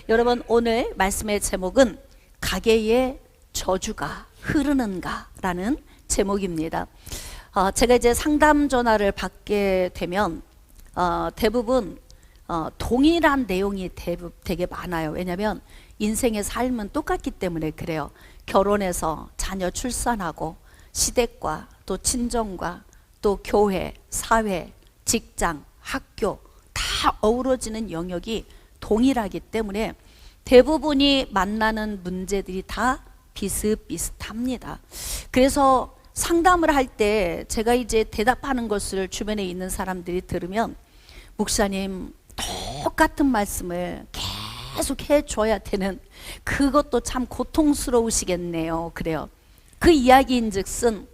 여러분, 오늘 말씀의 제목은 가게에 저주가 흐르는가 라는 제목입니다. 제가 이제 상담 전화를 받게 되면 대부분 동일한 내용이 되게 많아요. 왜냐하면 인생의 삶은 똑같기 때문에 그래요. 결혼해서 자녀 출산하고 시댁과 또 친정과 또 교회, 사회, 직장, 학교 다 어우러지는 영역이 동일하기 때문에 대부분이 만나는 문제들이 다 비슷비슷합니다. 그래서 상담을 할 때 제가 이제 대답하는 것을 주변에 있는 사람들이 들으면, 목사님 똑같은 말씀을 계속 해줘야 되는, 그것도 참 고통스러우시겠네요. 그래요. 그 이야기인 즉슨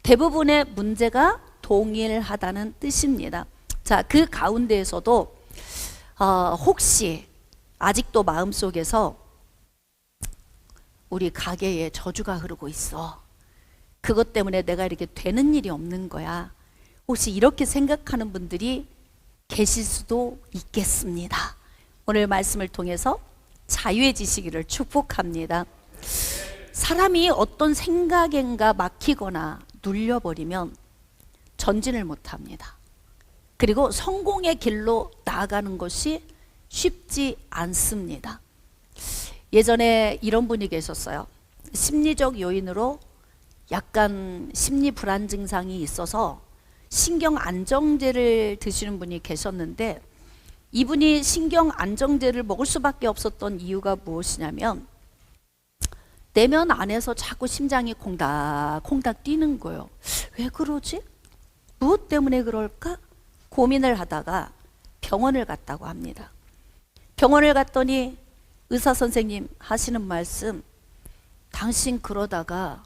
대부분의 문제가 동일하다는 뜻입니다. 자, 그 가운데에서도 혹시 아직도 마음속에서 우리 가게에 저주가 흐르고 있어, 그것 때문에 내가 이렇게 되는 일이 없는 거야, 혹시 이렇게 생각하는 분들이 계실 수도 있겠습니다. 오늘 말씀을 통해서 자유해지시기를 축복합니다. 사람이 어떤 생각인가 막히거나 눌려버리면 전진을 못합니다. 그리고 성공의 길로 나아가는 것이 쉽지 않습니다. 예전에 이런 분이 계셨어요. 심리적 요인으로 약간 심리 불안 증상이 있어서 신경 안정제를 드시는 분이 계셨는데, 이분이 신경 안정제를 먹을 수밖에 없었던 이유가 무엇이냐면, 내면 안에서 자꾸 심장이 콩닥콩닥 뛰는 거예요. 왜 그러지? 무엇 때문에 그럴까? 고민을 하다가 병원을 갔다고 합니다. 병원을 갔더니 의사 선생님 하시는 말씀, 당신 그러다가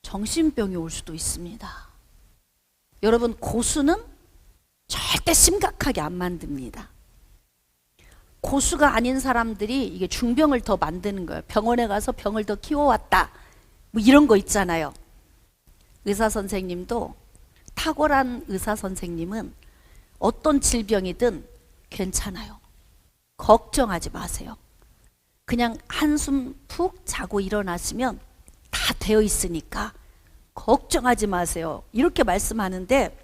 정신병이 올 수도 있습니다. 여러분, 고수는 절대 심각하게 안 만듭니다. 고수가 아닌 사람들이 이게 중병을 더 만드는 거예요. 병원에 가서 병을 더 키워왔다, 뭐 이런 거 있잖아요. 의사 선생님도, 탁월한 의사 선생님은 어떤 질병이든 괜찮아요. 걱정하지 마세요. 그냥 한숨 푹 자고 일어나시면 다 되어 있으니까 걱정하지 마세요, 이렇게 말씀하는데,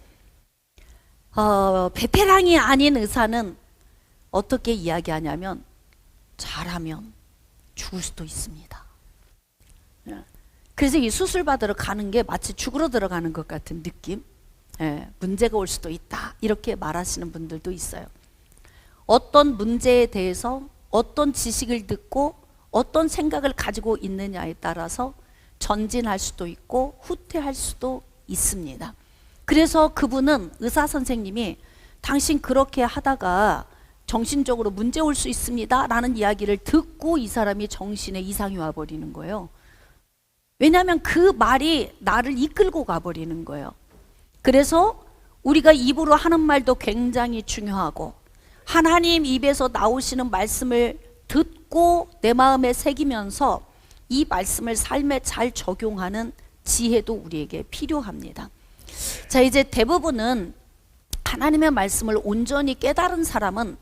베테랑이 아닌 의사는 어떻게 이야기하냐면, 잘하면 죽을 수도 있습니다. 그래서 이 수술 받으러 가는 게 마치 죽으러 들어가는 것 같은 느낌, 문제가 올 수도 있다, 이렇게 말하시는 분들도 있어요. 어떤 문제에 대해서 어떤 지식을 듣고 어떤 생각을 가지고 있느냐에 따라서 전진할 수도 있고 후퇴할 수도 있습니다. 그래서 그분은, 의사 선생님이 당신 그렇게 하다가 정신적으로 문제 올 수 있습니다 라는 이야기를 듣고 이 사람이 정신에 이상이 와버리는 거예요. 왜냐하면 그 말이 나를 이끌고 가버리는 거예요. 그래서 우리가 입으로 하는 말도 굉장히 중요하고, 하나님 입에서 나오시는 말씀을 듣고 내 마음에 새기면서 이 말씀을 삶에 잘 적용하는 지혜도 우리에게 필요합니다. 자, 이제 대부분은 하나님의 말씀을 온전히 깨달은 사람은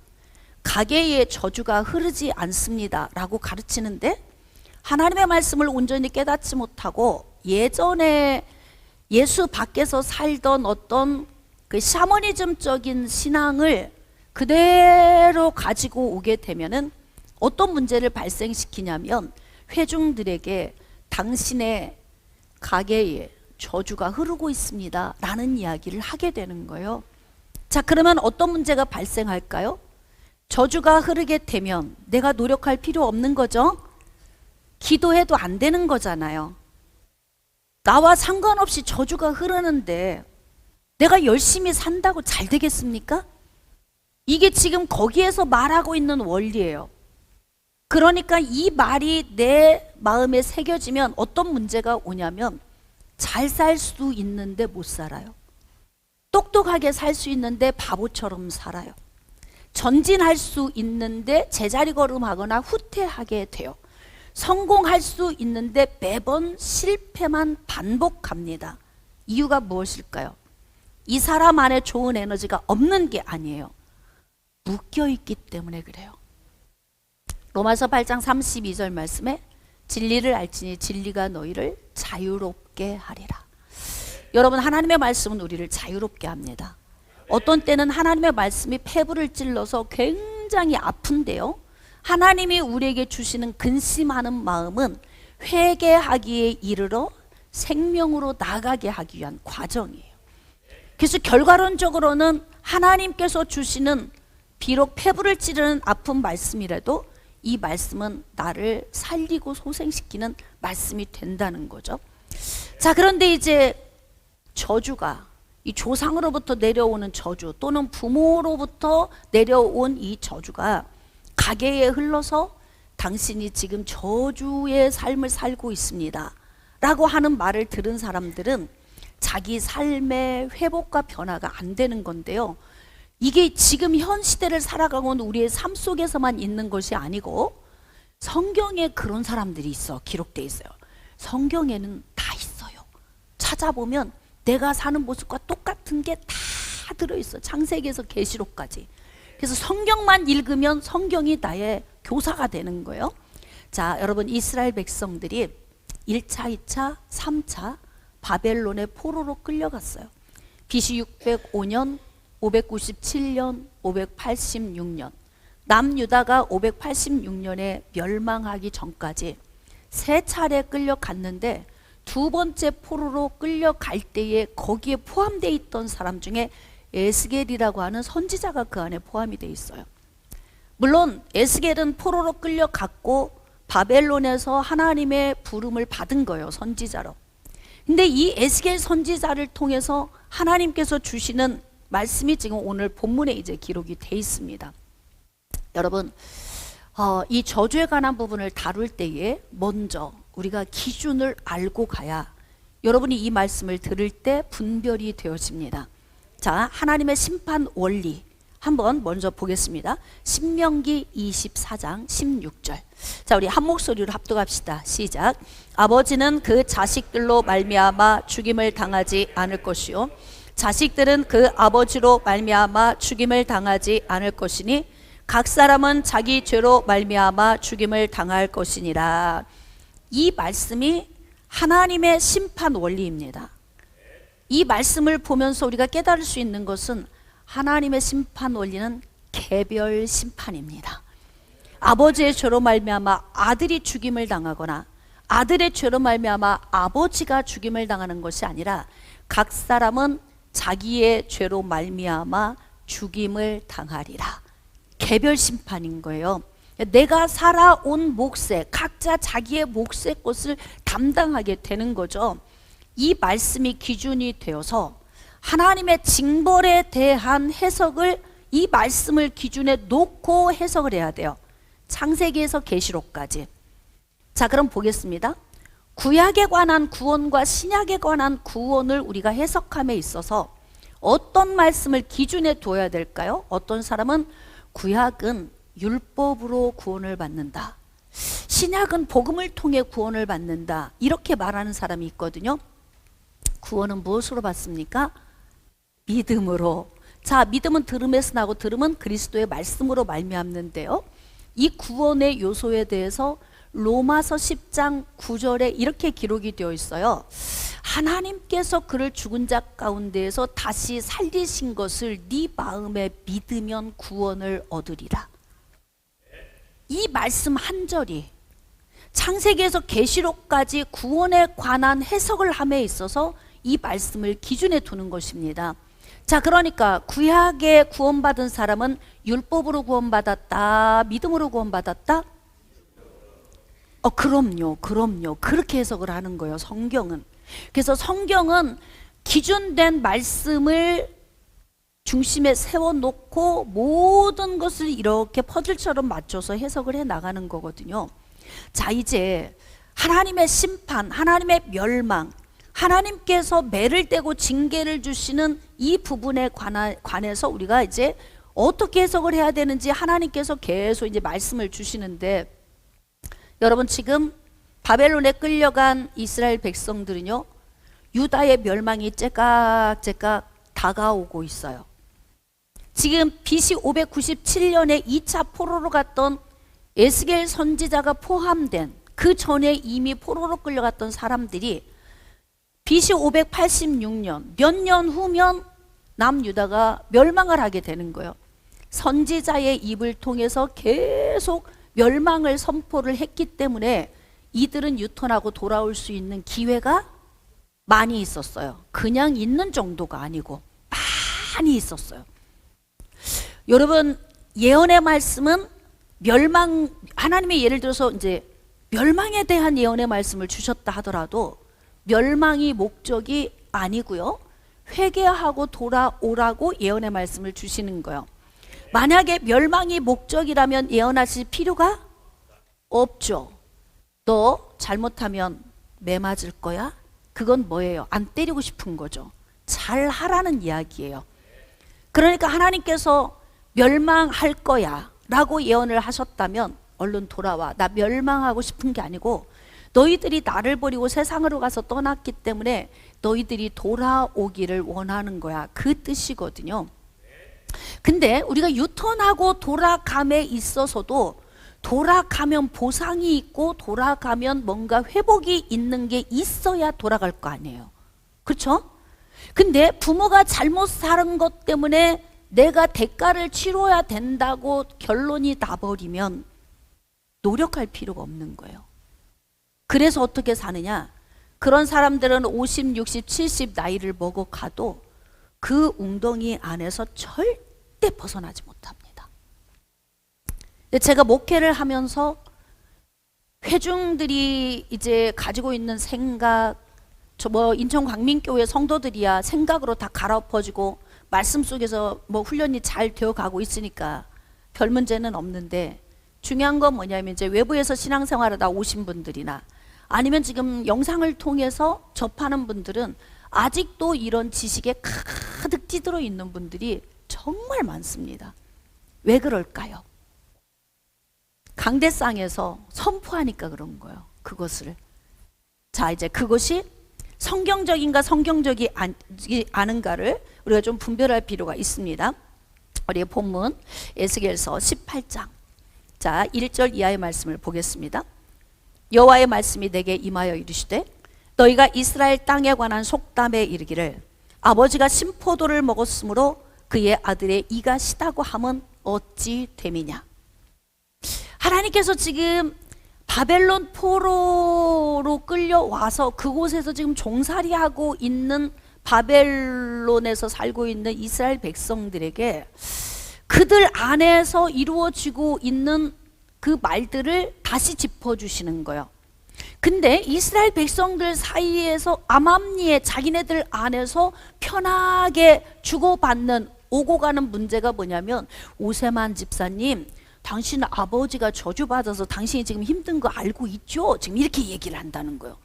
가게에 저주가 흐르지 않습니다 라고 가르치는데, 하나님의 말씀을 온전히 깨닫지 못하고 예전에 예수 밖에서 살던 어떤 그 샤머니즘적인 신앙을 그대로 가지고 오게 되면은 어떤 문제를 발생시키냐면, 회중들에게 당신의 가게에 저주가 흐르고 있습니다 라는 이야기를 하게 되는 거예요. 자, 그러면 어떤 문제가 발생할까요? 저주가 흐르게 되면 내가 노력할 필요 없는 거죠. 기도해도 안 되는 거잖아요. 나와 상관없이 저주가 흐르는데 내가 열심히 산다고 잘 되겠습니까? 이게 지금 거기에서 말하고 있는 원리예요. 그러니까 이 말이 내 마음에 새겨지면 어떤 문제가 오냐면, 잘 살 수 있는데 못 살아요. 똑똑하게 살 수 있는데 바보처럼 살아요. 전진할 수 있는데 제자리 걸음하거나 후퇴하게 돼요. 성공할 수 있는데 매번 실패만 반복합니다. 이유가 무엇일까요? 이 사람 안에 좋은 에너지가 없는 게 아니에요. 묶여있기 때문에 그래요. 로마서 8장 32절 말씀에 진리를 알지니 진리가 너희를 자유롭게 하리라. 여러분, 하나님의 말씀은 우리를 자유롭게 합니다. 어떤 때는 하나님의 말씀이 폐부를 찔러서 굉장히 아픈데요, 하나님이 우리에게 주시는 근심하는 마음은 회개하기에 이르러 생명으로 나가게 하기 위한 과정이에요. 그래서 결과론적으로는 하나님께서 주시는 비록 폐부를 찌르는 아픈 말씀이라도 이 말씀은 나를 살리고 소생시키는 말씀이 된다는 거죠. 자, 그런데 이제 저주가, 이 조상으로부터 내려오는 저주 또는 부모로부터 내려온 이 저주가 가계에 흘러서 당신이 지금 저주의 삶을 살고 있습니다 라고 하는 말을 들은 사람들은 자기 삶의 회복과 변화가 안 되는 건데요, 이게 지금 현 시대를 살아가고 있는 우리의 삶 속에서만 있는 것이 아니고 성경에 그런 사람들이 있어, 기록되어 있어요. 성경에는 다 있어요. 찾아보면 내가 사는 모습과 똑같은 게 다 들어있어. 창세기에서 계시록까지. 그래서 성경만 읽으면 성경이 나의 교사가 되는 거예요. 자, 여러분, 이스라엘 백성들이 1차, 2차, 3차 바벨론의 포로로 끌려갔어요. BC 605년, 597년, 586년. 남유다가 586년에 멸망하기 전까지 3차례 끌려갔는데 두 번째 포로로 끌려갈 때에 거기에 포함되어 있던 사람 중에 에스겔이라고 하는 선지자가 그 안에 포함이 되어 있어요. 물론 에스겔은 포로로 끌려갔고 바벨론에서 하나님의 부름을 받은 거예요, 선지자로. 근데 이 에스겔 선지자를 통해서 하나님께서 주시는 말씀이 지금 오늘 본문에 이제 기록이 돼 있습니다. 여러분, 이 저주에 관한 부분을 다룰 때에 먼저 우리가 기준을 알고 가야 여러분이 이 말씀을 들을 때 분별이 되어집니다. 자, 하나님의 심판 원리 한번 먼저 보겠습니다. 신명기 24장 16절. 자, 우리 한 목소리로 합독합시다. 시작. 아버지는 그 자식들로 말미암아 죽임을 당하지 않을 것이요 자식들은 그 아버지로 말미암아 죽임을 당하지 않을 것이니 각 사람은 자기 죄로 말미암아 죽임을 당할 것이니라. 이 말씀이 하나님의 심판 원리입니다. 이 말씀을 보면서 우리가 깨달을 수 있는 것은 하나님의 심판 원리는 개별 심판입니다. 아버지의 죄로 말미암아 아들이 죽임을 당하거나 아들의 죄로 말미암아 아버지가 죽임을 당하는 것이 아니라 각 사람은 자기의 죄로 말미암아 죽임을 당하리라. 개별 심판인 거예요. 내가 살아온 몫에 각자 자기의 몫의 것을 담당하게 되는 거죠. 이 말씀이 기준이 되어서 하나님의 징벌에 대한 해석을 이 말씀을 기준에 놓고 해석을 해야 돼요. 창세기에서 계시록까지. 자, 그럼 보겠습니다. 구약에 관한 구원과 신약에 관한 구원을 우리가 해석함에 있어서 어떤 말씀을 기준에 둬야 될까요? 어떤 사람은 구약은 율법으로 구원을 받는다, 신약은 복음을 통해 구원을 받는다, 이렇게 말하는 사람이 있거든요. 구원은 무엇으로 받습니까? 믿음으로. 자, 믿음은 들음에서 나고 들음은 그리스도의 말씀으로 말미암는데요, 이 구원의 요소에 대해서 로마서 10장 9절에 이렇게 기록이 되어 있어요. 하나님께서 그를 죽은 자 가운데에서 다시 살리신 것을 네 마음에 믿으면 구원을 얻으리라. 이 말씀 한 절이 창세기에서 계시록까지 구원에 관한 해석을 함에 있어서 이 말씀을 기준에 두는 것입니다. 자, 그러니까 구약에 구원받은 사람은 율법으로 구원받았다, 믿음으로 구원받았다? 그럼요. 그렇게 해석을 하는 거예요, 성경은. 그래서 성경은 기준된 말씀을 중심에 세워놓고 모든 것을 이렇게 퍼즐처럼 맞춰서 해석을 해 나가는 거거든요. 자, 이제 하나님의 심판, 하나님의 멸망, 하나님께서 매를 떼고 징계를 주시는 이 부분에 관해서 우리가 이제 어떻게 해석을 해야 되는지 하나님께서 계속 이제 말씀을 주시는데, 여러분, 지금 바벨론에 끌려간 이스라엘 백성들은요, 유다의 멸망이 째깍째깍 다가오고 있어요. 지금 BC 597년에 2차 포로로 갔던 에스겔 선지자가 포함된 그 전에 이미 포로로 끌려갔던 사람들이 BC 586년 몇 년 후면 남유다가 멸망을 하게 되는 거예요. 선지자의 입을 통해서 계속 멸망을 선포를 했기 때문에 이들은 유턴하고 돌아올 수 있는 기회가 많이 있었어요. 그냥 있는 정도가 아니고 많이 있었어요. 여러분, 예언의 말씀은 하나님의 예를 들어서 이제 멸망에 대한 예언의 말씀을 주셨다 하더라도 멸망이 목적이 아니고요. 회개하고 돌아오라고 예언의 말씀을 주시는 거예요. 만약에 멸망이 목적이라면 예언하실 필요가 없죠. 너 잘못하면 매 맞을 거야? 그건 뭐예요? 안 때리고 싶은 거죠. 잘 하라는 이야기예요. 그러니까 하나님께서 멸망할 거야 라고 예언을 하셨다면 얼른 돌아와. 나 멸망하고 싶은 게 아니고 너희들이 나를 버리고 세상으로 가서 떠났기 때문에 너희들이 돌아오기를 원하는 거야. 그 뜻이거든요. 근데 우리가 유턴하고 돌아감에 있어서도 돌아가면 보상이 있고 돌아가면 뭔가 회복이 있는 게 있어야 돌아갈 거 아니에요. 그렇죠? 근데 부모가 잘못 살은 것 때문에 내가 대가를 치러야 된다고 결론이 나버리면 노력할 필요가 없는 거예요. 그래서 어떻게 사느냐? 그런 사람들은 50, 60, 70 나이를 먹어가도 그 웅덩이 안에서 절대 벗어나지 못합니다. 제가 목회를 하면서 회중들이 이제 가지고 있는 생각, 인천 광민교회 성도들이야 생각으로 다 갈아엎어지고 말씀 속에서 훈련이 잘 되어가고 있으니까 별 문제는 없는데, 중요한 건 뭐냐면 이제 외부에서 신앙생활하다 오신 분들이나 아니면 지금 영상을 통해서 접하는 분들은 아직도 이런 지식에 가득 찌들어 있는 분들이 정말 많습니다. 왜 그럴까요? 강대상에서 선포하니까 그런 거예요. 그것을. 자, 이제 그것이 성경적인가 성경적이 아는가를 우리가 좀 분별할 필요가 있습니다. 우리의 본문 에스겔서 18장. 자, 1절 이하의 말씀을 보겠습니다. 여호와의 말씀이 내게 임하여 이르시되 너희가 이스라엘 땅에 관한 속담에 이르기를 아버지가 신포도를 먹었으므로 그의 아들의 이가 시다고 함은 어찌 됨이냐. 하나님께서 지금 바벨론 포로로 끌려와서 그곳에서 지금 종살이하고 있는 바벨론에서 살고 있는 이스라엘 백성들에게 그들 안에서 이루어지고 있는 그 말들을 다시 짚어주시는 거예요. 근데 이스라엘 백성들 사이에서 암암리에 자기네들 안에서 편하게 주고받는 오고 가는 문제가 뭐냐면, 오세만 집사님, 당신 아버지가 저주받아서 당신이 지금 힘든 거 알고 있죠? 지금 이렇게 얘기를 한다는 거예요.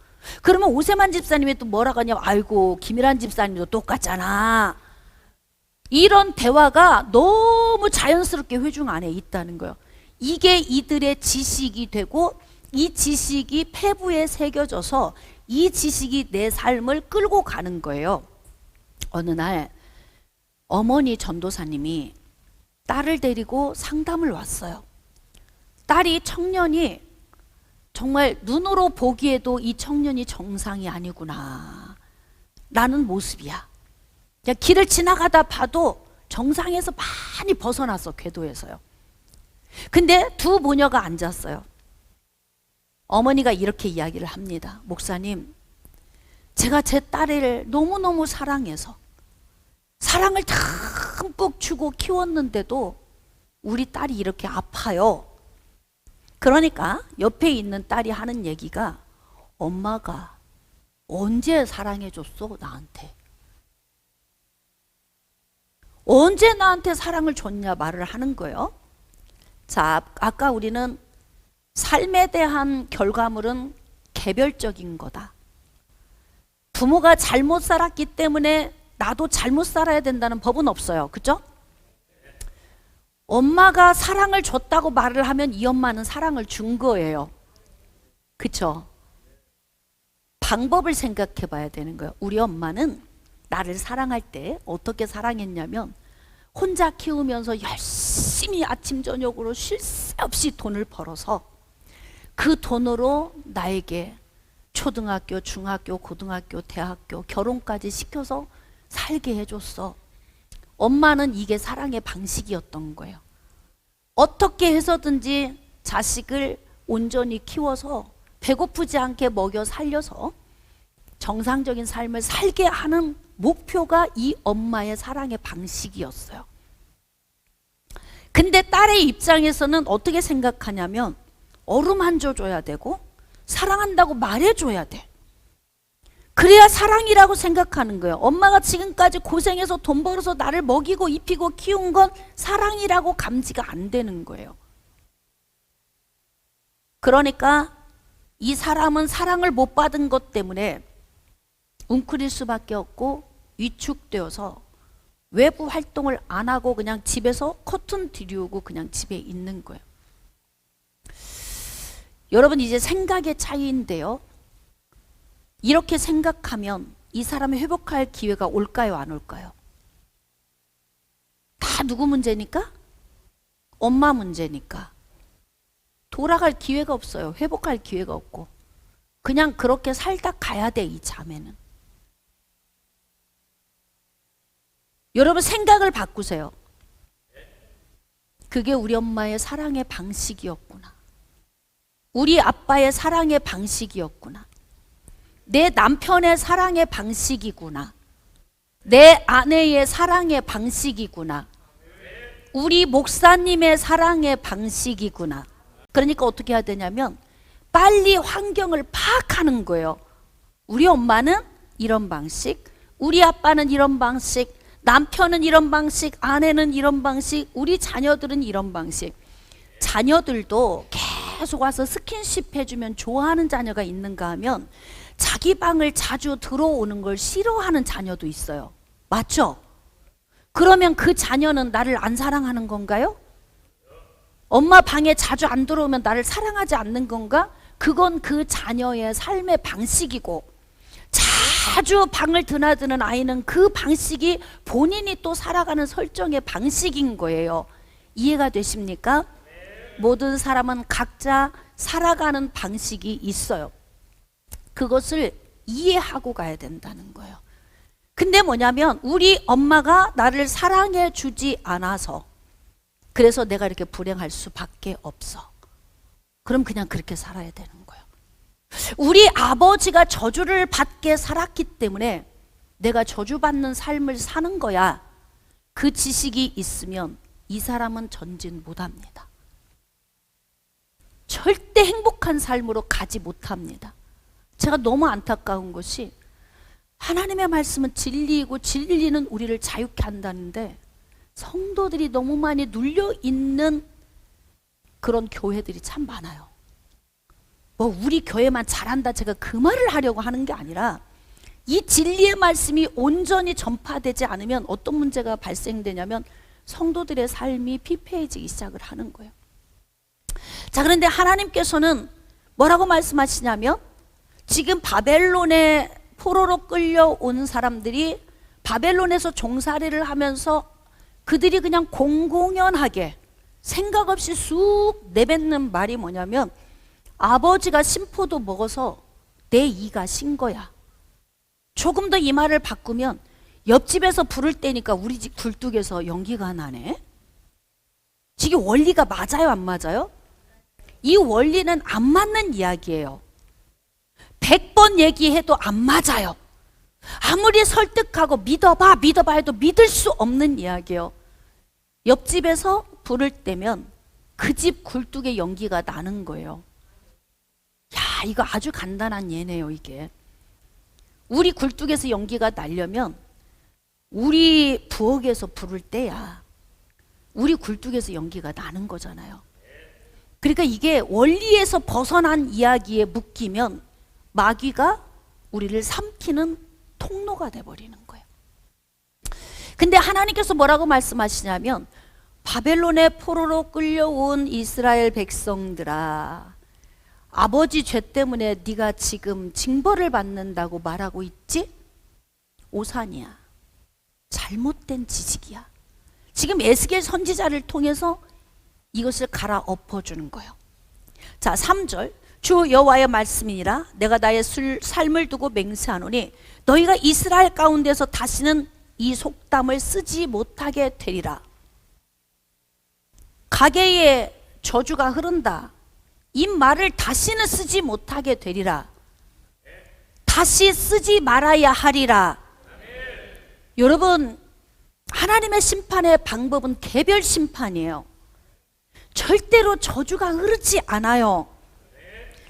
그러면 오세만 집사님이 또 뭐라고 하냐면, 아이고 김일한 집사님도 똑같잖아. 이런 대화가 너무 자연스럽게 회중 안에 있다는 거예요. 이게 이들의 지식이 되고 이 지식이 폐부에 새겨져서 이 지식이 내 삶을 끌고 가는 거예요. 어느 날 어머니 전도사님이 딸을 데리고 상담을 왔어요. 딸이 청년이 정말 눈으로 보기에도 이 청년이 정상이 아니구나 라는 모습이야. 그냥 길을 지나가다 봐도 정상에서 많이 벗어났어, 궤도에서요. 근데 두 모녀가 앉았어요. 어머니가 이렇게 이야기를 합니다. 목사님, 제가 제 딸을 너무너무 사랑해서 사랑을 듬뿍 주고 키웠는데도 우리 딸이 이렇게 아파요. 그러니까 옆에 있는 딸이 하는 얘기가, 엄마가 언제 사랑해줬어 나한테? 언제 나한테 사랑을 줬냐 말을 하는 거예요. 자, 아까 우리는 삶에 대한 결과물은 개별적인 거다. 부모가 잘못 살았기 때문에 나도 잘못 살아야 된다는 법은 없어요. 그죠? 엄마가 사랑을 줬다고 말을 하면 이 엄마는 사랑을 준 거예요. 그쵸? 방법을 생각해 봐야 되는 거예요. 우리 엄마는 나를 사랑할 때 어떻게 사랑했냐면, 혼자 키우면서 열심히 아침 저녁으로 쉴 새 없이 돈을 벌어서 그 돈으로 나에게 초등학교, 중학교, 고등학교, 대학교, 결혼까지 시켜서 살게 해줬어. 엄마는 이게 사랑의 방식이었던 거예요. 어떻게 해서든지 자식을 온전히 키워서 배고프지 않게 먹여 살려서 정상적인 삶을 살게 하는 목표가 이 엄마의 사랑의 방식이었어요. 근데 딸의 입장에서는 어떻게 생각하냐면 어루만져 줘야 되고 사랑한다고 말해줘야 돼. 그래야 사랑이라고 생각하는 거예요. 엄마가 지금까지 고생해서 돈 벌어서 나를 먹이고 입히고 키운 건 사랑이라고 감지가 안 되는 거예요. 그러니까 이 사람은 사랑을 못 받은 것 때문에 웅크릴 수밖에 없고 위축되어서 외부 활동을 안 하고 그냥 집에서 커튼 들이우고 그냥 집에 있는 거예요. 여러분, 이제 생각의 차이인데요. 이렇게 생각하면 이 사람이 회복할 기회가 올까요, 안 올까요? 다 누구 문제니까? 엄마 문제니까. 돌아갈 기회가 없어요. 회복할 기회가 없고. 그냥 그렇게 살다 가야 돼, 이 자매는. 여러분, 생각을 바꾸세요. 그게 우리 엄마의 사랑의 방식이었구나. 우리 아빠의 사랑의 방식이었구나. 내 남편의 사랑의 방식이구나. 내 아내의 사랑의 방식이구나. 우리 목사님의 사랑의 방식이구나. 그러니까 어떻게 해야 되냐면 빨리 환경을 파악하는 거예요. 우리 엄마는 이런 방식, 우리 아빠는 이런 방식, 남편은 이런 방식, 아내는 이런 방식, 우리 자녀들은 이런 방식. 자녀들도 계속 와서 스킨십 해주면 좋아하는 자녀가 있는가 하면 자기 방을 자주 들어오는 걸 싫어하는 자녀도 있어요. 맞죠? 그러면 그 자녀는 나를 안 사랑하는 건가요? 엄마 방에 자주 안 들어오면 나를 사랑하지 않는 건가? 그건 그 자녀의 삶의 방식이고, 자주 방을 드나드는 아이는 그 방식이 본인이 또 살아가는 설정의 방식인 거예요. 이해가 되십니까? 모든 사람은 각자 살아가는 방식이 있어요. 그것을 이해하고 가야 된다는 거예요. 근데 뭐냐면 우리 엄마가 나를 사랑해 주지 않아서 그래서 내가 이렇게 불행할 수밖에 없어. 그럼 그냥 그렇게 살아야 되는 거예요. 우리 아버지가 저주를 받게 살았기 때문에 내가 저주받는 삶을 사는 거야. 그 지식이 있으면 이 사람은 전진 못합니다. 절대 행복한 삶으로 가지 못합니다. 제가 너무 안타까운 것이 하나님의 말씀은 진리이고 진리는 우리를 자유케 한다는데 성도들이 너무 많이 눌려있는 그런 교회들이 참 많아요. 뭐 우리 교회만 잘한다 제가 그 말을 하려고 하는 게 아니라 이 진리의 말씀이 온전히 전파되지 않으면 어떤 문제가 발생되냐면 성도들의 삶이 피폐해지기 시작을 하는 거예요. 자, 그런데 하나님께서는 뭐라고 말씀하시냐면 지금 바벨론의 포로로 끌려온 사람들이 바벨론에서 종살이를 하면서 그들이 그냥 공공연하게 생각 없이 쑥 내뱉는 말이 뭐냐면 아버지가 신포도 먹어서 내 이가 신 거야. 조금 더 이 말을 바꾸면 옆집에서 불을 때니까 우리 집 굴뚝에서 연기가 나네. 지금 원리가 맞아요, 안 맞아요? 이 원리는 안 맞는 이야기예요. 100번 얘기해도 안 맞아요. 아무리 설득하고 믿어봐 해도 믿을 수 없는 이야기예요. 옆집에서 불을 떼면 그 집 굴뚝에 연기가 나는 거예요. 야, 이거 아주 간단한 예네요, 이게. 우리 굴뚝에서 연기가 나려면 우리 부엌에서 불을 떼야 우리 굴뚝에서 연기가 나는 거잖아요. 그러니까 이게 원리에서 벗어난 이야기에 묶이면 마귀가 우리를 삼키는 통로가 돼버리는 거예요. 근데 하나님께서 뭐라고 말씀하시냐면 바벨론의 포로로 끌려온 이스라엘 백성들아, 아버지 죄 때문에 네가 지금 징벌을 받는다고 말하고 있지? 오산이야. 잘못된 지식이야. 지금 에스겔 선지자를 통해서 이것을 갈아엎어주는 거예요. 자, 3절. 주 여호와의 말씀이니라. 내가 나의 삶을 두고 맹세하노니 너희가 이스라엘 가운데서 다시는 이 속담을 쓰지 못하게 되리라. 가계에 저주가 흐른다. 이 말을 다시는 쓰지 못하게 되리라. 다시 쓰지 말아야 하리라. 여러분, 하나님의 심판의 방법은 개별 심판이에요. 절대로 저주가 흐르지 않아요.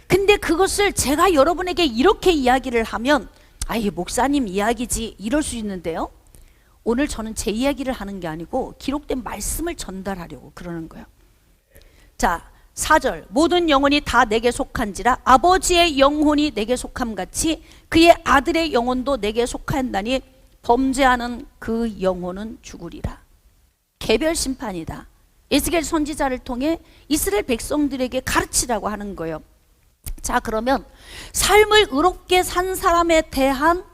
근데 그것을 제가 여러분에게 이렇게 이야기를 하면 아이 목사님 이야기지 이럴 수 있는데요, 오늘 저는 제 이야기를 하는 게 아니고 기록된 말씀을 전달하려고 그러는 거예요. 자, 4절. 모든 영혼이 다 내게 속한지라 아버지의 영혼이 내게 속함같이 그의 아들의 영혼도 내게 속한다니 범죄하는 그 영혼은 죽으리라. 개별 심판이다. 에스겔 선지자를 통해 이스라엘 백성들에게 가르치라고 하는 거예요. 자, 그러면 삶을 의롭게 산 사람에 대한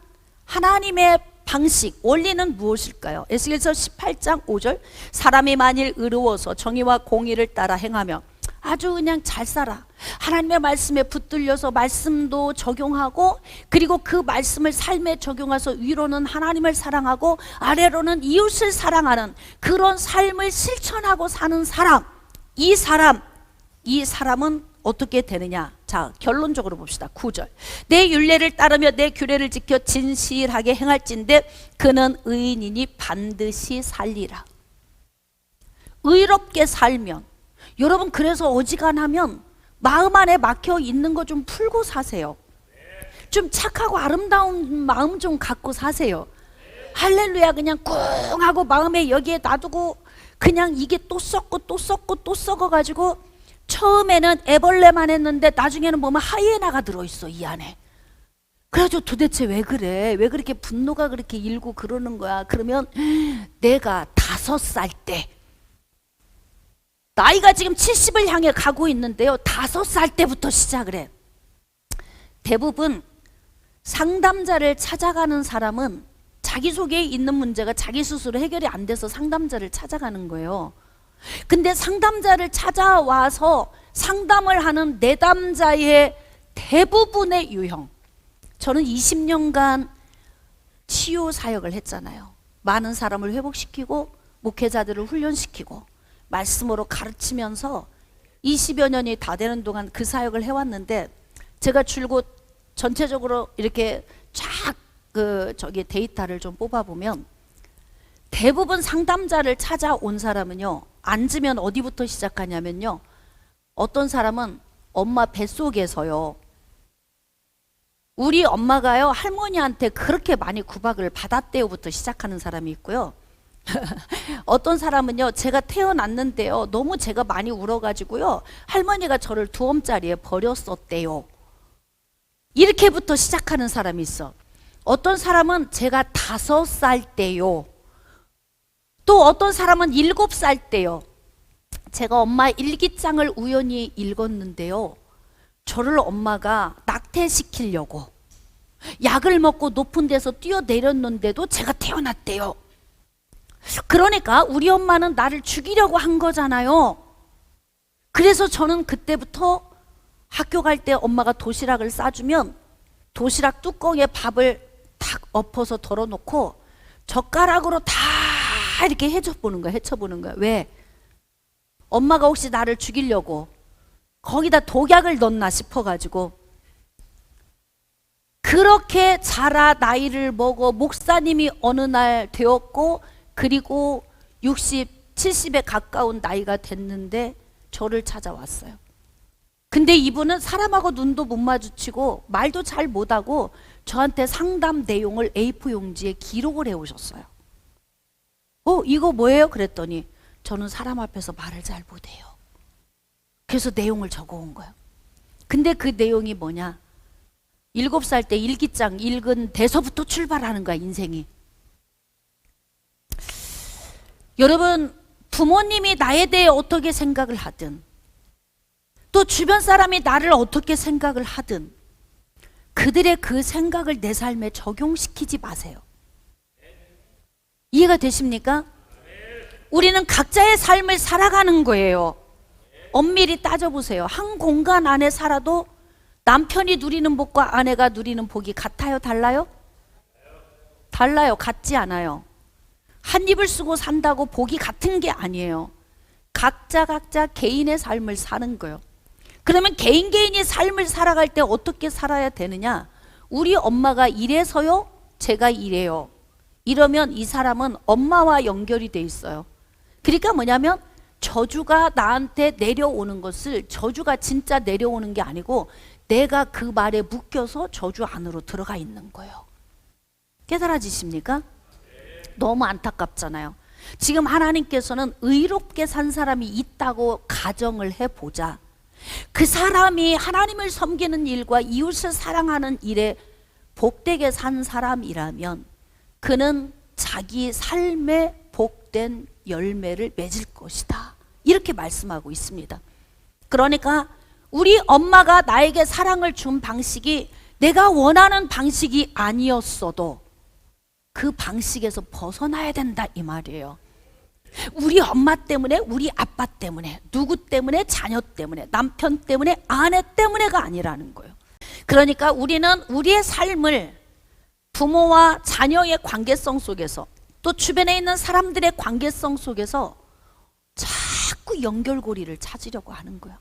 하나님의 방식, 원리는 무엇일까요? 에스겔서 18장 5절. 사람이 만일 의로워서 정의와 공의를 따라 행하며 아주 그냥 잘 살아, 하나님의 말씀에 붙들려서 말씀도 적용하고, 그리고 그 말씀을 삶에 적용해서 위로는 하나님을 사랑하고 아래로는 이웃을 사랑하는 그런 삶을 실천하고 사는 사람, 이 사람은 어떻게 되느냐? 자, 결론적으로 봅시다. 9절. 내 율례를 따르며 내 규례를 지켜 진실하게 행할진대 그는 의인이니 반드시 살리라. 의롭게 살면, 여러분, 그래서 어지간하면 마음 안에 막혀 있는 거 좀 풀고 사세요. 좀 착하고 아름다운 마음 좀 갖고 사세요. 할렐루야. 그냥 꿍 하고 마음에 여기에 놔두고 그냥 이게 또 썩고 또 썩고 또 썩어가지고 처음에는 애벌레만 했는데 나중에는 보면 하이에나가 들어있어 이 안에. 그래가지고 도대체 왜 그래? 왜 그렇게 분노가 그렇게 일고 그러는 거야? 그러면 내가 5살 때, 나이가 지금 70을 향해 가고 있는데요, 5살 때부터 시작을 해. 대부분 상담자를 찾아가는 사람은 자기 속에 있는 문제가 자기 스스로 해결이 안 돼서 상담자를 찾아가는 거예요. 근데 상담자를 찾아와서 상담을 하는 내담자의 대부분의 유형, 저는 20년간 치유 사역을 했잖아요. 많은 사람을 회복시키고 목회자들을 훈련시키고 말씀으로 가르치면서 20여 년이 다 되는 동안 그 사역을 해왔는데, 제가 줄곧 전체적으로 이렇게 쫙 데이터를 좀 뽑아보면 대부분 상담자를 찾아온 사람은요, 앉으면 어디부터 시작하냐면요, 어떤 사람은 엄마 뱃속에서요, 우리 엄마가요 할머니한테 그렇게 많이 구박을 받았대요부터 시작하는 사람이 있고요. 어떤 사람은요, 제가 태어났는데요 너무 제가 많이 울어가지고요 할머니가 저를 두엄자리에 버렸었대요, 이렇게부터 시작하는 사람이 있어. 어떤 사람은 제가 5살 때요, 또 어떤 사람은 7살 때요, 제가 엄마 일기장을 우연히 읽었는데요, 저를 엄마가 낙태시키려고 약을 먹고 높은 데서 뛰어내렸는데도 제가 태어났대요. 그러니까 우리 엄마는 나를 죽이려고 한 거잖아요. 그래서 저는 그때부터 학교 갈 때 엄마가 도시락을 싸주면 도시락 뚜껑에 밥을 탁 엎어서 덜어놓고 젓가락으로 다 이렇게 헤쳐보는 거야. 왜? 엄마가 혹시 나를 죽이려고 거기다 독약을 넣나 싶어가지고. 그렇게 자라 나이를 먹어 목사님이 어느 날 되었고, 그리고 60, 70에 가까운 나이가 됐는데 저를 찾아왔어요. 근데 이분은 사람하고 눈도 못 마주치고 말도 잘 못하고 저한테 상담 내용을 A4 용지에 기록을 해오셨어요. 이거 뭐예요? 그랬더니 저는 사람 앞에서 말을 잘 못해요. 그래서 내용을 적어온 거예요. 근데 그 내용이 뭐냐? 7살 때 일기장 읽은 데서부터 출발하는 거야, 인생이. 여러분, 부모님이 나에 대해 어떻게 생각을 하든, 또 주변 사람이 나를 어떻게 생각을 하든, 그들의 그 생각을 내 삶에 적용시키지 마세요. 이해가 되십니까? 우리는 각자의 삶을 살아가는 거예요. 엄밀히 따져보세요. 한 공간 안에 살아도 남편이 누리는 복과 아내가 누리는 복이 같아요? 달라요? 달라요. 같지 않아요. 한 입을 쓰고 산다고 복이 같은 게 아니에요. 각자 개인의 삶을 사는 거예요. 그러면 개인이 삶을 살아갈 때 어떻게 살아야 되느냐? 우리 엄마가 이래서요, 제가 이래요. 이러면 이 사람은 엄마와 연결이 돼 있어요. 그러니까 뭐냐면 저주가 나한테 내려오는 것을 저주가 진짜 내려오는 게 아니고 내가 그 말에 묶여서 저주 안으로 들어가 있는 거예요. 깨달아지십니까? 너무 안타깝잖아요. 지금 하나님께서는 의롭게 산 사람이 있다고 가정을 해보자. 그 사람이 하나님을 섬기는 일과 이웃을 사랑하는 일에 복되게 산 사람이라면 그는 자기 삶에 복된 열매를 맺을 것이다. 이렇게 말씀하고 있습니다. 그러니까 우리 엄마가 나에게 사랑을 준 방식이 내가 원하는 방식이 아니었어도 그 방식에서 벗어나야 된다 이 말이에요. 우리 엄마 때문에, 우리 아빠 때문에, 누구 때문에, 자녀 때문에, 남편 때문에, 아내 때문에가 아니라는 거예요. 그러니까 우리는 우리의 삶을 부모와 자녀의 관계성 속에서 또 주변에 있는 사람들의 관계성 속에서 자꾸 연결고리를 찾으려고 하는 거야.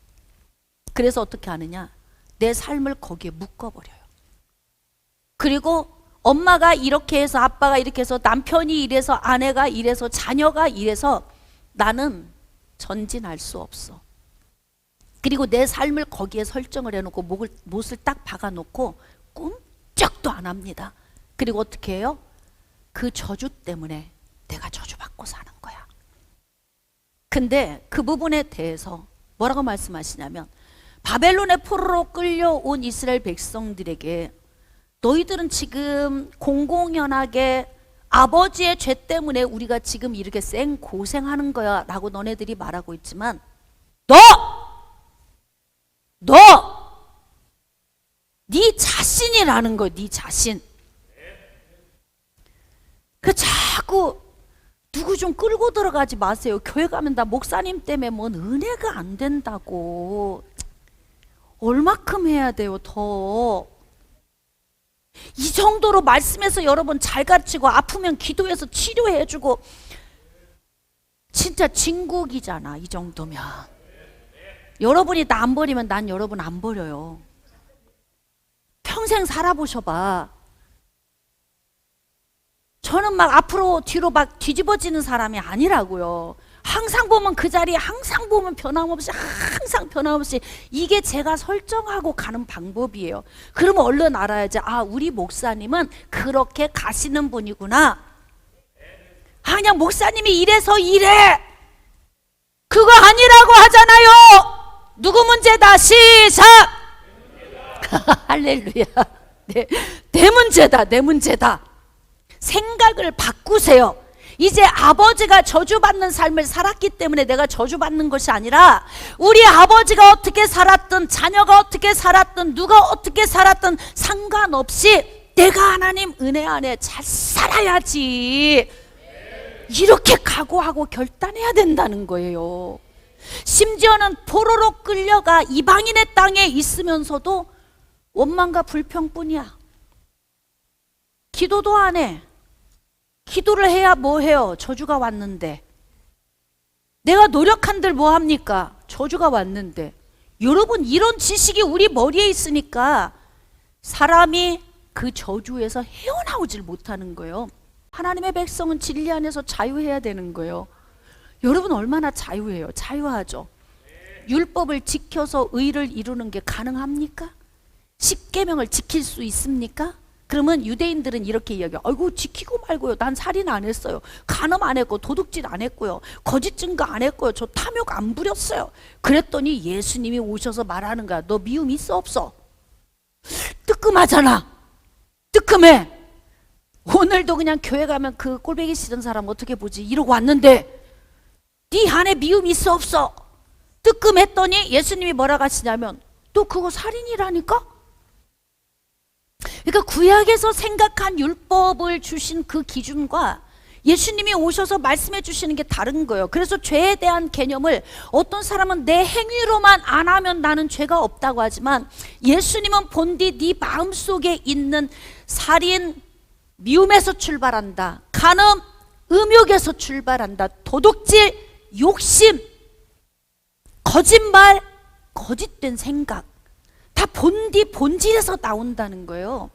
그래서 어떻게 하느냐? 내 삶을 거기에 묶어버려요. 그리고 엄마가 이렇게 해서 아빠가 이렇게 해서 남편이 이래서 아내가 이래서 자녀가 이래서 나는 전진할 수 없어. 그리고 내 삶을 거기에 설정을 해놓고 못을 딱 박아놓고 꼼짝도 안 합니다. 그리고 어떻게 해요? 그 저주 때문에 내가 저주받고 사는 거야. 근데 그 부분에 대해서 뭐라고 말씀하시냐면 바벨론의 포로로 끌려온 이스라엘 백성들에게 너희들은 지금 공공연하게 아버지의 죄 때문에 우리가 지금 이렇게 고생하는 거야 라고 너네들이 말하고 있지만 네 자신이라는 거야. 네 자신. 그 자꾸 누구 좀 끌고 들어가지 마세요. 교회 가면 다 목사님 때문에 뭔 은혜가 안 된다고. 얼마큼 해야 돼요 더. 이 정도로 말씀에서 여러분 잘 가르치고 아프면 기도해서 치료해주고 진짜 진국이잖아. 이 정도면 여러분이 나 안 버리면 난 여러분 안 버려요. 평생 살아보셔봐. 저는 막 앞으로 뒤로 막 뒤집어지는 사람이 아니라고요. 항상 보면 그 자리에 항상 보면 변함없이 항상 변함없이 이게 제가 설정하고 가는 방법이에요. 그러면 얼른 알아야지. 아, 우리 목사님은 그렇게 가시는 분이구나. 그냥 목사님이 이래서 이래 그거 아니라고 하잖아요. 누구 문제다? 시작. 할렐루야. 네, 내 문제다. 내 문제다. 생각을 바꾸세요. 이제 아버지가 저주받는 삶을 살았기 때문에 내가 저주받는 것이 아니라 우리 아버지가 어떻게 살았든 자녀가 어떻게 살았든 누가 어떻게 살았든 상관없이 내가 하나님 은혜 안에 잘 살아야지. 이렇게 각오하고 결단해야 된다는 거예요. 심지어는 포로로 끌려가 이방인의 땅에 있으면서도 원망과 불평뿐이야. 기도도 안 해. 기도를 해야 뭐 해요? 저주가 왔는데. 내가 노력한들 뭐 합니까? 저주가 왔는데. 여러분 이런 지식이 우리 머리에 있으니까 사람이 그 저주에서 헤어나오질 못하는 거예요. 하나님의 백성은 진리 안에서 자유해야 되는 거예요. 여러분 얼마나 자유해요? 자유하죠. 율법을 지켜서 의를 이루는 게 가능합니까? 십계명을 지킬 수 있습니까? 그러면 유대인들은 이렇게 이야기해요. 아이고 지키고 말고요. 난 살인 안 했어요. 간음 안 했고 도둑질 안 했고요. 거짓 증거 안 했고요. 저 탐욕 안 부렸어요. 그랬더니 예수님이 오셔서 말하는 거야. 너 미움 있어 없어? 뜨끔하잖아. 뜨끔해. 오늘도 그냥 교회 가면 그 꼴배기 싫은 사람 어떻게 보지? 이러고 왔는데 네 안에 미움 있어 없어? 뜨끔했더니 예수님이 뭐라고 하시냐면 너 그거 살인이라니까? 그러니까 구약에서 생각한 율법을 주신 그 기준과 예수님이 오셔서 말씀해 주시는 게 다른 거예요. 그래서 죄에 대한 개념을 어떤 사람은 내 행위로만 안 하면 나는 죄가 없다고 하지만 예수님은 본디 네 마음속에 있는 살인, 미움에서 출발한다. 간음, 음욕에서 출발한다. 도둑질, 욕심, 거짓말, 거짓된 생각 다 본질에서 나온다는 거예요.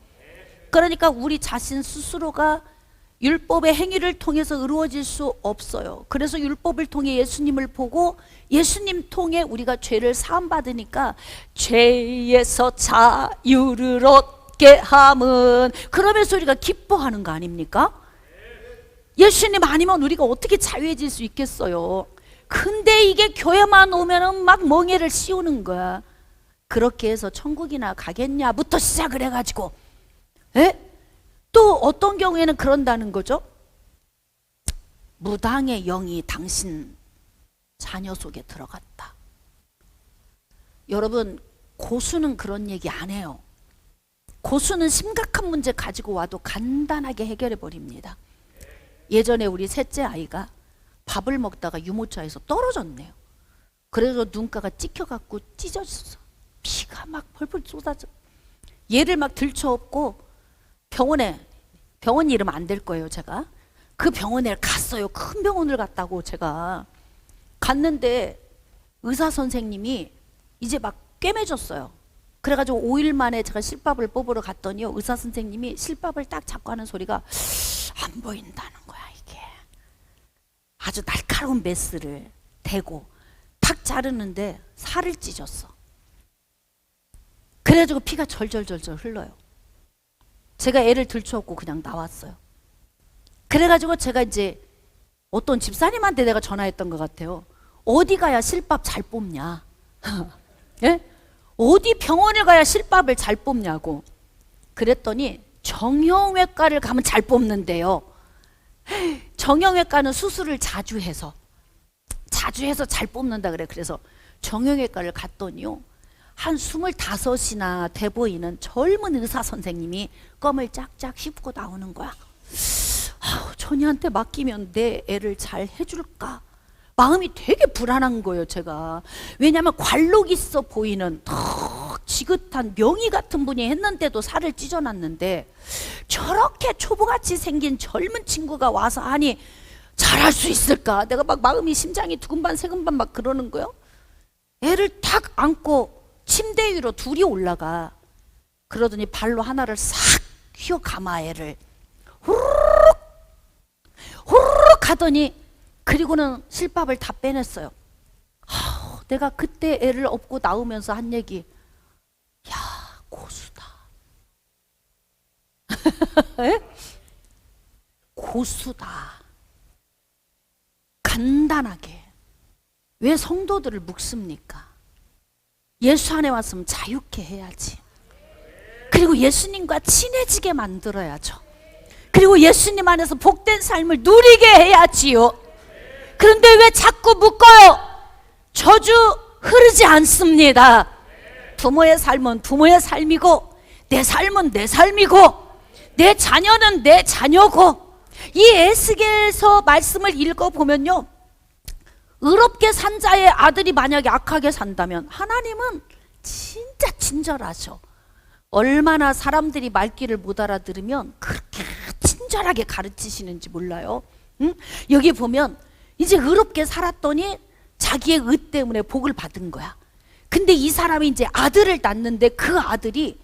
그러니까 우리 자신 스스로가 율법의 행위를 통해서 이루어질 수 없어요. 그래서 율법을 통해 예수님을 보고 예수님 통해 우리가 죄를 사함받으니까 죄에서 자유를 얻게 함은, 그러면서 우리가 기뻐하는 거 아닙니까? 예수님 아니면 우리가 어떻게 자유해질 수 있겠어요? 근데 이게 교회만 오면은 막 멍에를 씌우는 거야. 그렇게 해서 천국이나 가겠냐부터 시작을 해가지고, 에? 또 어떤 경우에는 그런다는 거죠. 무당의 영이 당신 자녀 속에 들어갔다. 여러분, 고수는 그런 얘기 안 해요. 고수는 심각한 문제 가지고 와도 간단하게 해결해 버립니다. 예전에 우리 셋째 아이가 밥을 먹다가 유모차에서 떨어졌네요. 그래서 눈가가 찍혀갖고 찢어졌어. 피가 막 펄펄 쏟아져. 얘를 막 들쳐업고 병원 이름 안 될 거예요. 제가 그 병원에 갔어요. 큰 병원을 갔다고. 제가 갔는데 의사 선생님이 이제 막 꿰매졌어요. 그래가지고 5일 만에 제가 실밥을 뽑으러 갔더니요, 의사 선생님이 실밥을 딱 잡고 하는 소리가 안 보인다는 거야. 이게 아주 날카로운 메스를 대고 탁 자르는데 살을 찢었어. 그래가지고 피가 절절절절 흘러요. 제가 애를 들쳐업고 그냥 나왔어요. 그래가지고 제가 이제 어떤 집사님한테 내가 전화했던 것 같아요. 어디 가야 실밥 잘 뽑냐? 예? 어디 병원에 가야 실밥을 잘 뽑냐고. 그랬더니 정형외과를 가면 잘 뽑는데요. 정형외과는 수술을 자주 해서 잘 뽑는다 그래. 그래서 정형외과를 갔더니요, 한 25이나 돼 보이는 젊은 의사 선생님이 껌을 짝짝 씹고 나오는 거야. 저녀한테 맡기면 내 애를 잘 해줄까? 마음이 되게 불안한 거예요, 제가. 왜냐하면 관록 있어 보이는 턱 지긋한 명의 같은 분이 했는데도 살을 찢어놨는데, 저렇게 초보같이 생긴 젊은 친구가 와서 하니 잘할 수 있을까? 내가 막 마음이, 심장이 두근반 세근반 막 그러는 거예요. 애를 탁 안고 침대 위로 둘이 올라가. 그러더니 발로 하나를 싹 휘어 감아, 애를 후루룩 후루룩 하더니, 그리고는 실밥을 다 빼냈어요. 내가 그때 애를 업고 나오면서 한 얘기, 야, 고수다. 고수다. 간단하게. 왜 성도들을 묶습니까? 예수 안에 왔으면 자유케 해야지. 그리고 예수님과 친해지게 만들어야죠. 그리고 예수님 안에서 복된 삶을 누리게 해야지요. 그런데 왜 자꾸 묶어요? 저주 흐르지 않습니다. 부모의 삶은 부모의 삶이고, 내 삶은 내 삶이고, 내 자녀는 내 자녀고. 이 에스겔서 말씀을 읽어보면요, 의롭게 산 자의 아들이 만약에 악하게 산다면 하나님은 진짜 친절하셔. 얼마나 사람들이 말귀를 못 알아들으면 그렇게 친절하게 가르치시는지 몰라요. 응? 여기 보면 이제 의롭게 살았더니 자기의 의 때문에 복을 받은 거야. 근데 이 사람이 이제 아들을 낳는데 그 아들이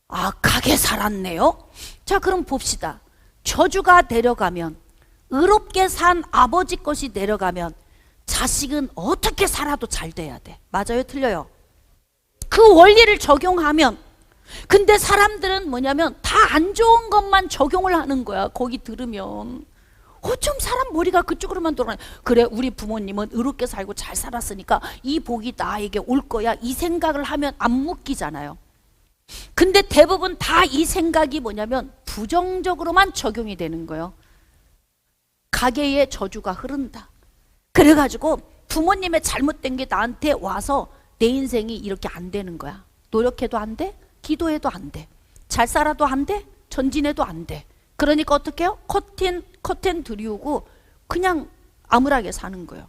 악하게 살았네요. 자, 그럼 봅시다. 저주가 내려가면, 의롭게 산 아버지 것이 내려가면 자식은 어떻게 살아도 잘 돼야 돼. 맞아요? 틀려요? 그 원리를 적용하면. 근데 사람들은 뭐냐면 다 안 좋은 것만 적용을 하는 거야. 거기 들으면 어쩜 사람 머리가 그쪽으로만 돌아가냐. 그래, 우리 부모님은 의롭게 살고 잘 살았으니까 이 복이 나에게 올 거야, 이 생각을 하면 안 묶이잖아요. 근데 대부분 다 이 생각이 뭐냐면 부정적으로만 적용이 되는 거예요. 가게에 저주가 흐른다. 그래가지고 부모님의 잘못된 게 나한테 와서 내 인생이 이렇게 안 되는 거야. 노력해도 안 돼, 기도해도 안 돼, 잘 살아도 안 돼, 전진해도 안 돼. 그러니까 어떻게 해요? 커튼 커튼 들이우고 그냥 암울하게 사는 거예요.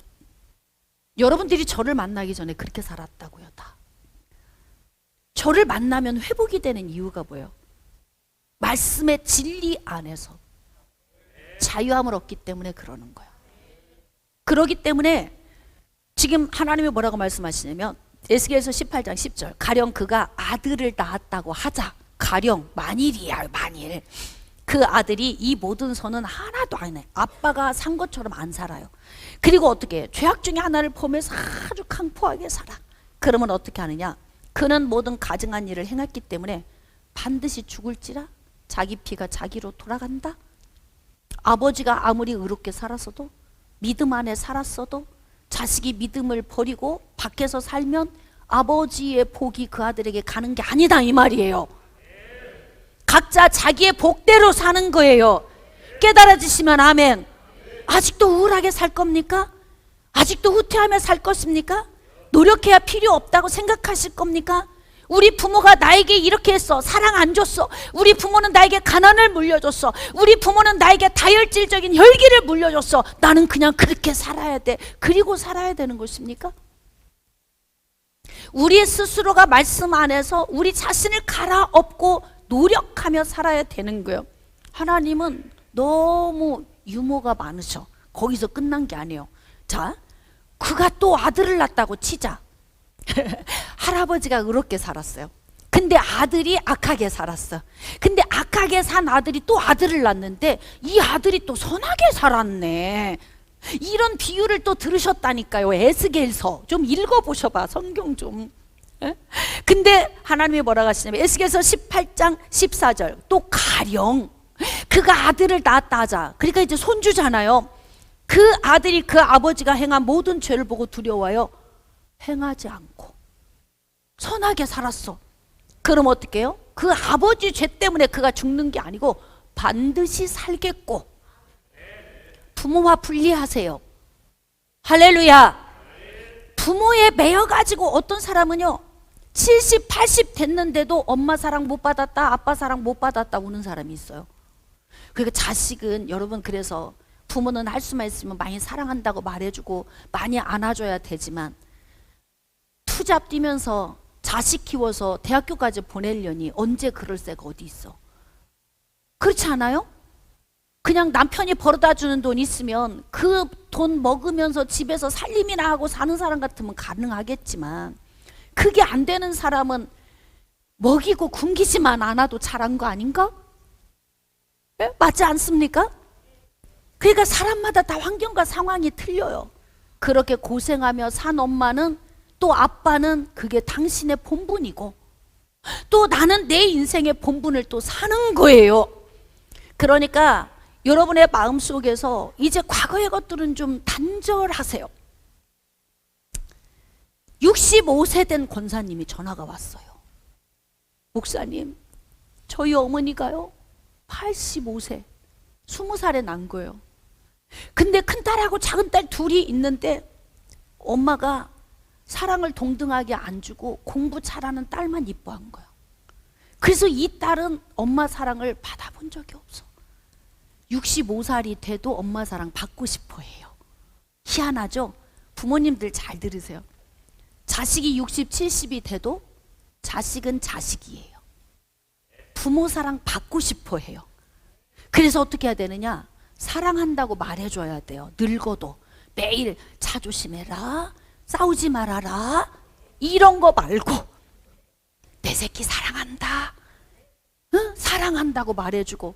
여러분들이 저를 만나기 전에 그렇게 살았다고요. 다. 저를 만나면 회복이 되는 이유가 뭐예요? 말씀의 진리 안에서 자유함을 얻기 때문에 그러는 거예요. 그러기 때문에 지금 하나님이 뭐라고 말씀하시냐면 에스겔서 18장 10절, 가령 그가 아들을 낳았다고 하자. 가령 만일이야, 만일 그 아들이 이 모든 선은 하나도 안 해. 아빠가 산 것처럼 안 살아요. 그리고 어떻게 해? 죄악 중에 하나를 범해서 아주 강포하게 살아. 그러면 어떻게 하느냐? 그는 모든 가증한 일을 행했기 때문에 반드시 죽을지라. 자기 피가 자기로 돌아간다. 아버지가 아무리 의롭게 살았어도, 믿음 안에 살았어도, 자식이 믿음을 버리고 밖에서 살면 아버지의 복이 그 아들에게 가는 게 아니다, 이 말이에요. 각자 자기의 복대로 사는 거예요. 깨달아지시면 아멘. 아직도 우울하게 살 겁니까? 아직도 후퇴하며 살 것입니까? 노력해야 필요 없다고 생각하실 겁니까? 우리 부모가 나에게 이렇게 했어. 사랑 안 줬어. 우리 부모는 나에게 가난을 물려줬어. 우리 부모는 나에게 다혈질적인 혈기를 물려줬어. 나는 그냥 그렇게 살아야 돼. 그리고 살아야 되는 것입니까? 우리 스스로가 말씀 안에서 우리 자신을 갈아엎고 노력하며 살아야 되는 거예요. 하나님은 너무 유머가 많으셔. 거기서 끝난 게 아니에요. 자, 그가 또 아들을 낳았다고 치자. 할아버지가 의롭게 살았어요. 근데 아들이 악하게 살았어. 근데 악하게 산 아들이 또 아들을 낳았는데 이 아들이 또 선하게 살았네. 이런 비유를 또 들으셨다니까요. 에스겔서 좀 읽어보셔봐. 성경 좀. 근데 하나님이 뭐라고 하시냐면 에스겔서 18장 14절, 또 가령 그가 아들을 낳았다 하자. 그러니까 이제 손주잖아요. 그 아들이 그 아버지가 행한 모든 죄를 보고 두려워요. 행하지 않고 선하게 살았어. 그럼 어떻게 해요? 그 아버지 죄 때문에 그가 죽는 게 아니고 반드시 살겠고. 부모와 분리하세요. 할렐루야. 부모에 매여가지고 어떤 사람은요 70, 80 됐는데도 엄마 사랑 못 받았다, 아빠 사랑 못 받았다 우는 사람이 있어요. 그러니까 자식은, 여러분, 그래서 부모는 할 수만 있으면 많이 사랑한다고 말해주고 많이 안아줘야 되지만 투잡 뛰면서 자식 키워서 대학교까지 보내려니 언제 그럴 새가 어디 있어. 그렇지 않아요? 그냥 남편이 벌어다 주는 돈 있으면 그 돈 먹으면서 집에서 살림이나 하고 사는 사람 같으면 가능하겠지만 그게 안 되는 사람은 먹이고 굶기지만 않아도 잘한 거 아닌가? 네? 맞지 않습니까? 그러니까 사람마다 다 환경과 상황이 틀려요. 그렇게 고생하며 산 엄마는, 또 아빠는 그게 당신의 본분이고, 또 나는 내 인생의 본분을 또 사는 거예요. 그러니까 여러분의 마음속에서 이제 과거의 것들은 좀 단절하세요. 65세 된 권사님이 전화가 왔어요. 목사님, 저희 어머니가요 85세 20살에 난 거예요. 근데 큰딸하고 작은딸 둘이 있는데 엄마가 사랑을 동등하게 안 주고 공부 잘하는 딸만 이뻐한 거예요. 그래서 이 딸은 엄마 사랑을 받아본 적이 없어. 65살이 돼도 엄마 사랑 받고 싶어 해요. 희한하죠? 부모님들 잘 들으세요. 자식이 60, 70이 돼도 자식은 자식이에요. 부모 사랑 받고 싶어 해요. 그래서 어떻게 해야 되느냐? 사랑한다고 말해줘야 돼요. 늙어도 매일 차 조심해라, 싸우지 말아라, 이런 거 말고 내 새끼 사랑한다, 응? 사랑한다고 말해주고,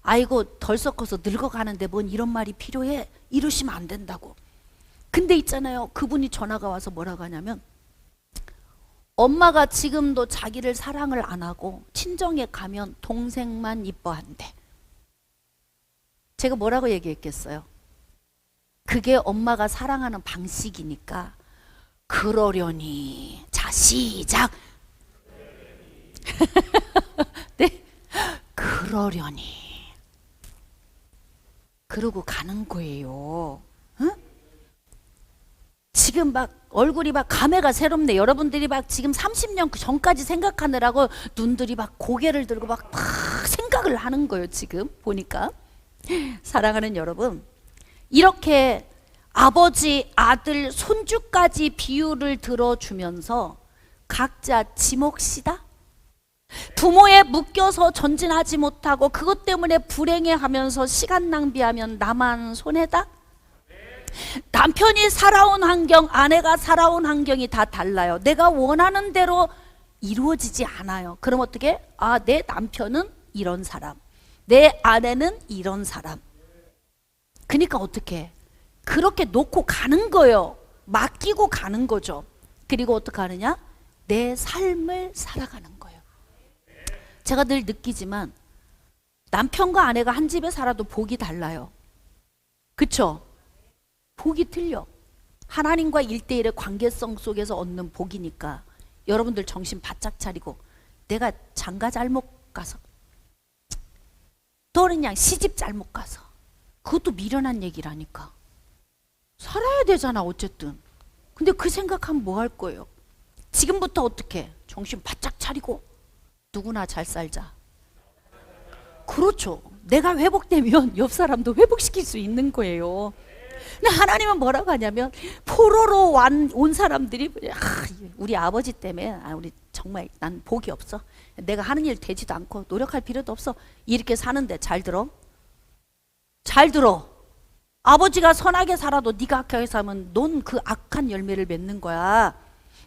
아이고 덜 썩어서 늙어가는데 뭔 이런 말이 필요해? 이러시면 안 된다고. 근데 있잖아요, 그분이 전화가 와서 뭐라고 하냐면 엄마가 지금도 자기를 사랑을 안 하고 친정에 가면 동생만 이뻐한대. 제가 뭐라고 얘기했겠어요? 그게 엄마가 사랑하는 방식이니까 그러려니. 자, 시작. 네, 그러려니. 그러고 가는 거예요. 응? 지금 막 얼굴이 막 감회가 새롭네. 여러분들이 막 지금 30년 전까지 생각하느라고 눈들이 막 고개를 들고 막 생각을 하는 거예요. 지금 보니까. 사랑하는 여러분, 이렇게 아버지, 아들, 손주까지 비유를 들어주면서 각자 지몫이다? 부모에 묶여서 전진하지 못하고 그것 때문에 불행해하면서 시간 낭비하면 나만 손해다? 남편이 살아온 환경, 아내가 살아온 환경이 다 달라요. 내가 원하는 대로 이루어지지 않아요. 그럼 어떻게? 아, 내 남편은 이런 사람, 내 아내는 이런 사람. 그러니까 어떻게? 그렇게 놓고 가는 거예요. 맡기고 가는 거죠. 그리고 어떻게 하느냐? 내 삶을 살아가는 거예요. 제가 늘 느끼지만 남편과 아내가 한 집에 살아도 복이 달라요. 그쵸? 복이 틀려. 하나님과 1대1의 관계성 속에서 얻는 복이니까 여러분들 정신 바짝 차리고, 내가 장가 잘못 가서 또는 그냥 시집 잘못 가서, 그것도 미련한 얘기라니까. 살아야 되잖아 어쨌든. 근데 그 생각하면 뭐 할 거예요? 지금부터 어떻게 정신 바짝 차리고 누구나 잘 살자. 그렇죠. 내가 회복되면 옆 사람도 회복시킬 수 있는 거예요. 근데 하나님은 뭐라고 하냐면, 포로로 온 사람들이 우리 아버지 때문에 우리 정말 난 복이 없어, 내가 하는 일 되지도 않고 노력할 필요도 없어, 이렇게 사는데, 잘 들어, 잘 들어. 아버지가 선하게 살아도 네가 악하게 살면 넌 그 악한 열매를 맺는 거야.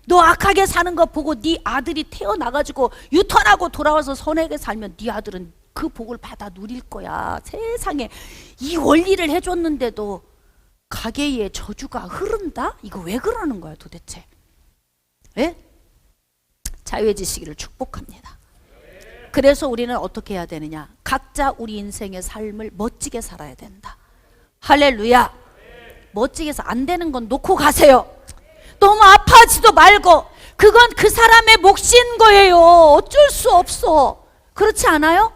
너 악하게 사는 거 보고 네 아들이 태어나가지고 유턴하고 돌아와서 선하게 살면 네 아들은 그 복을 받아 누릴 거야. 세상에 이 원리를 해줬는데도 가게에 저주가 흐른다? 이거 왜 그러는 거야 도대체? 예? 자유해지시기를 축복합니다. 그래서 우리는 어떻게 해야 되느냐? 각자 우리 인생의 삶을 멋지게 살아야 된다. 할렐루야. 멋지게 해서 안 되는 건 놓고 가세요. 너무 아파하지도 말고, 그건 그 사람의 몫인 거예요. 어쩔 수 없어. 그렇지 않아요?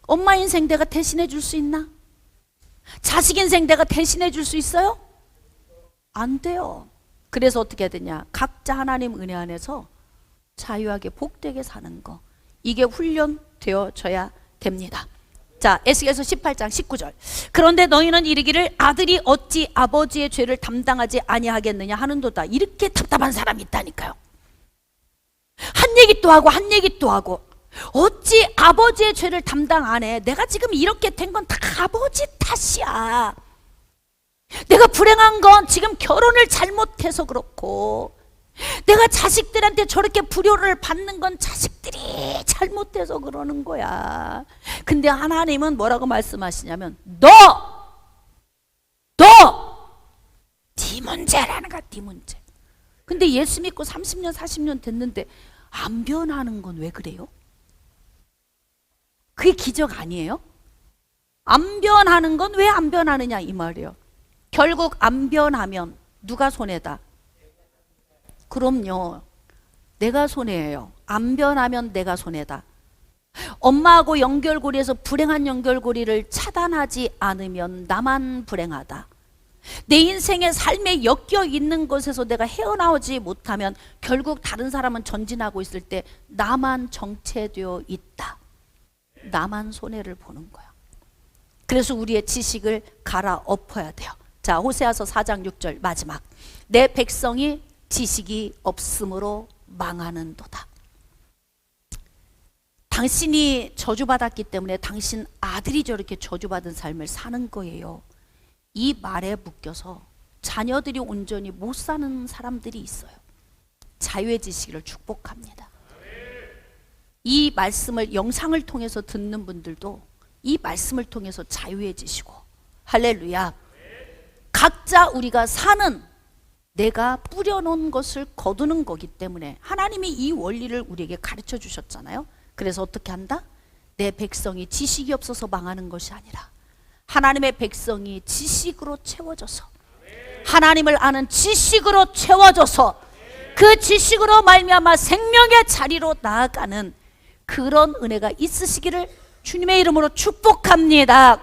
엄마 인생 내가 대신해 줄 수 있나? 자식 인생 내가 대신해 줄 수 있어요? 안 돼요. 그래서 어떻게 해야 되냐? 각자 하나님 은혜 안에서 자유하게 복되게 사는 거, 이게 훈련되어져야 됩니다. 자, 에스겔서 18장 19절. 그런데 너희는 이르기를 아들이 어찌 아버지의 죄를 담당하지 아니하겠느냐 하는도다. 이렇게 답답한 사람이 있다니까요. 한 얘기 또 하고 한 얘기 또 하고, 어찌 아버지의 죄를 담당 안 해? 내가 지금 이렇게 된 건 다 아버지 탓이야. 내가 불행한 건 지금 결혼을 잘못해서 그렇고, 내가 자식들한테 저렇게 불효를 받는 건 자식들이 잘못해서 그러는 거야. 근데 하나님은 뭐라고 말씀하시냐면, 네 문제라는 거야, 네 문제. 근데 예수 믿고 30년 40년 됐는데 안 변하는 건 왜 그래요? 그게 기적 아니에요? 안 변하는 건 왜 안 변하느냐 이 말이에요. 결국 안 변하면 누가 손해다? 그럼요, 내가 손해예요. 안 변하면 내가 손해다. 엄마하고 연결고리에서 불행한 연결고리를 차단하지 않으면 나만 불행하다. 내 인생의 삶에 엮여 있는 것에서 내가 헤어나오지 못하면 결국 다른 사람은 전진하고 있을 때 나만 정체되어 있다. 나만 손해를 보는 거야. 그래서 우리의 지식을 갈아엎어야 돼요. 자, 호세아서 4장 6절 마지막. 내 백성이 지식이 없으므로 망하는도다. 당신이 저주받았기 때문에 당신 아들이 저렇게 저주받은 삶을 사는 거예요. 이 말에 묶여서 자녀들이 온전히 못 사는 사람들이 있어요. 자유해지시기를 축복합니다. 이 말씀을 영상을 통해서 듣는 분들도 이 말씀을 통해서 자유해지시고, 할렐루야. 각자 우리가 사는, 내가 뿌려놓은 것을 거두는 거기 때문에 하나님이 이 원리를 우리에게 가르쳐 주셨잖아요. 그래서 어떻게 한다? 내 백성이 지식이 없어서 망하는 것이 아니라 하나님의 백성이 지식으로 채워져서, 하나님을 아는 지식으로 채워져서 그 지식으로 말미암아 생명의 자리로 나아가는 그런 은혜가 있으시기를 주님의 이름으로 축복합니다.